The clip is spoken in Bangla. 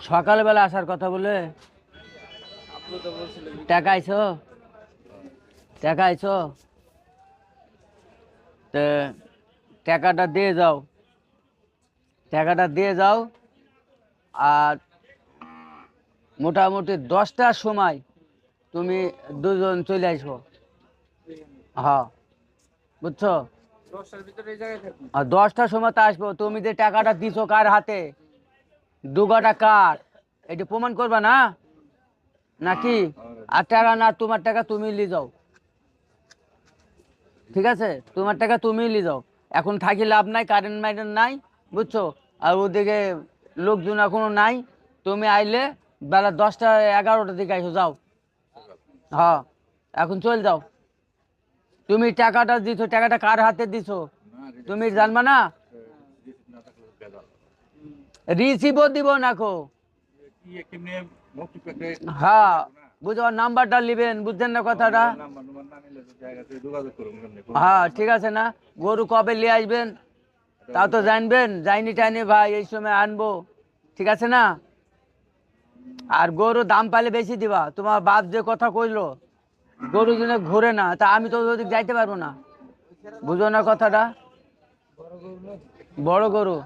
সকালবেলা আসার কথা বলে টাকা আইছো টাকা আইছো তো টাকাটা দিয়ে যাও, টাকাটা দিয়ে যাও। আর মোটামুটি 10টার সময় তুমি দুজন চলে আসবো। হ্যাঁ, বুঝছো? 10টার সময় তো আসবো। তুমি যে টাকাটা দিছো কার হাতে, দুগাটা কার, এটি প্রমাণ করবা না নাকি? আর টাকা না, তোমার টাকা তুমি নিয়ে যাও। ঠিক আছে, তোমার টাকা তুমি নিয়ে যাও। এখন থাকি লাভ নাই, কারেন্ট মাইরেন্ট নাই, বুঝছো? আর ওদিকে লোকজন এখনো নাই। তুমি আইলে বেলা 10টা 11টার দিকে আইসো, যাও। হ্যাঁ, এখন চল যাও। তুমি টাকাটা দিছো, টাকাটা কার হাতে দিছো তুমি জানবা না? রিসিভও দিব না কো। হ্যাঁ, বুঝো, নাম্বারটা নিবেন, বুঝছেন না কথাটা? হ্যাঁ, ঠিক আছে না? গরু কবে নিয়ে আসবেন তাও তো জানবেন। যাইনি টাইনি ভাই, এই সময় আনবো, ঠিক আছে না? আর গরু দাম পাইলে বেশি দিবা। তোমার বাপ যে কথা কইলো, গরু যেন ঘুরে না, তা আমি তো ওদিক যাইতে পারবো না, বুঝো না কথাটা? বড় গরু।